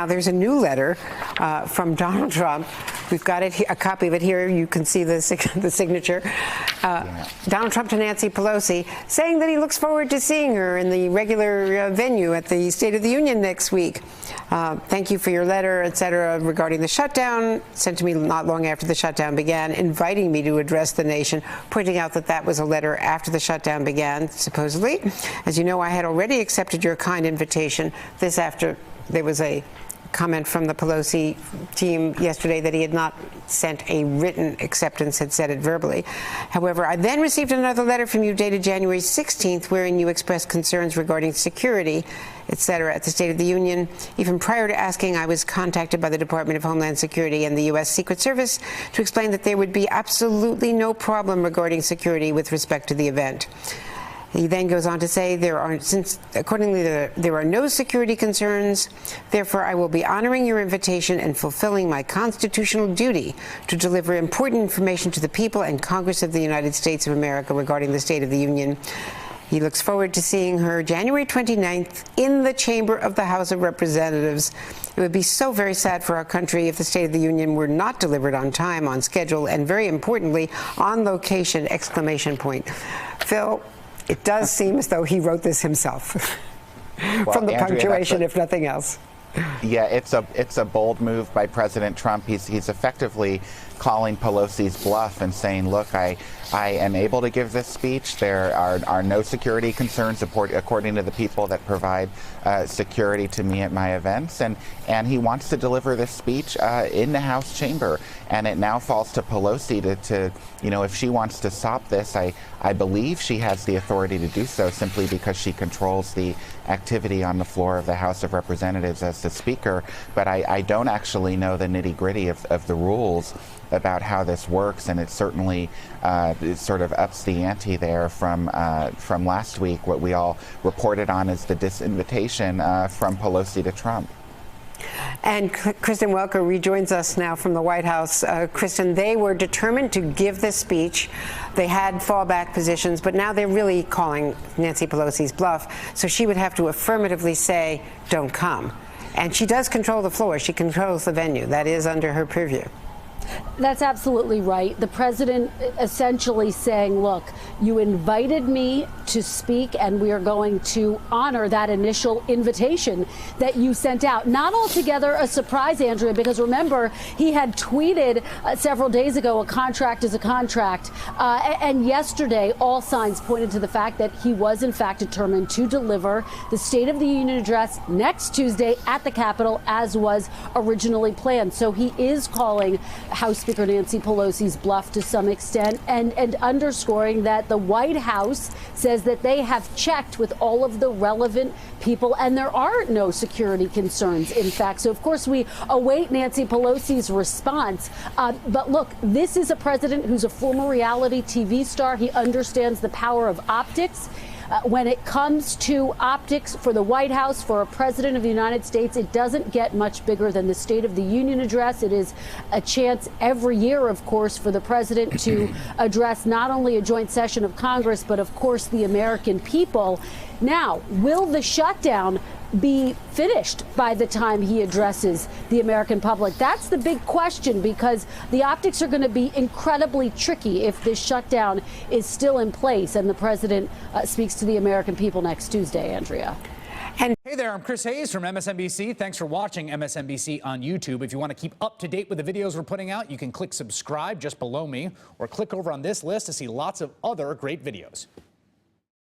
Now, there's a new letter from Donald Trump. We've got it, a copy of it here. You can see the signature. Donald Trump to Nancy Pelosi, saying that he looks forward to seeing her in the regular venue at the State of the Union next week. Thank you for your letter, etc., regarding the shutdown, sent to me not long after the shutdown began, inviting me to address the nation, pointing out that that was a letter after the shutdown began, supposedly. As you know, I had already accepted your kind invitation. This after there was a comment from the Pelosi team yesterday that he had not sent a written acceptance, had said it verbally. However, I then received another letter from you dated January 16th, wherein you expressed concerns regarding security, etc., at the State of the Union. Even prior to asking, I was contacted by the Department of Homeland Security and the U.S. Secret Service to explain that there would be absolutely no problem regarding security with respect to the event. He then goes on to say, accordingly, there are no security concerns. Therefore, I will be honoring your invitation and fulfilling my constitutional duty to deliver important information to the people and Congress of the United States of America regarding the State of the Union. He looks forward to seeing her January 29th in the chamber of the House of Representatives. It would be so very sad for our country if the State of the Union were not delivered on time, on schedule, and very importantly, on location, exclamation point. Phil, it does seem as though he wrote this himself, well, from the Andrea, punctuation, if nothing else. Yeah, it's a bold move by President Trump. He's effectively calling Pelosi's bluff and saying, look, I am able to give this speech. There are no security concerns according to the people that provide security to me at my events. And he wants to deliver this speech in the House chamber. And it now falls to Pelosi to if she wants to stop this, I believe she has the authority to do so simply because she controls the activity on the floor of the House of Representatives as the Speaker. But I don't actually know the nitty-gritty of the rules about how this works, and it certainly it sort of ups the ante there from last week, what we all reported on as the disinvitation from Pelosi to Trump. And Kristen Welker rejoins us now from the White House. Kristen, they were determined to give this speech. They had fallback positions, but now they're really calling Nancy Pelosi's bluff. So she would have to affirmatively say, don't come. And she does control the floor. She controls the venue. That is under her purview. That's absolutely right. The president essentially saying, look, you invited me to speak, and we are going to honor that initial invitation that you sent out. Not altogether a surprise, Andrea, because remember, he had tweeted several days ago, a contract is a contract. And yesterday, all signs pointed to the fact that he was, in fact, determined to deliver the State of the Union address next Tuesday at the Capitol, as was originally planned. So he is calling House Speaker Nancy Pelosi's bluff to some extent, and underscoring that the White House says that they have checked with all of the relevant people and there are no security concerns, in fact. So, of course, we await Nancy Pelosi's response. But look, this is a president who's a former reality TV star. He understands the power of optics. When it comes to optics for the White House, for a president of the United States, it doesn't get much bigger than the State of the Union address. It is a chance every year, of course, for the president to address not only a joint session of Congress, but, of course, the American people. Now, will the shutdown be finished by the time he addresses the American public? That's the big question, because the optics are going to be incredibly tricky if this shutdown is still in place and the president speaks to the American people next Tuesday, Andrea. Hey there, I'm Chris Hayes from MSNBC. Thanks for watching MSNBC on YouTube. If you want to keep up to date with the videos we're putting out, you can click subscribe just below me or click over on this list to see lots of other great videos.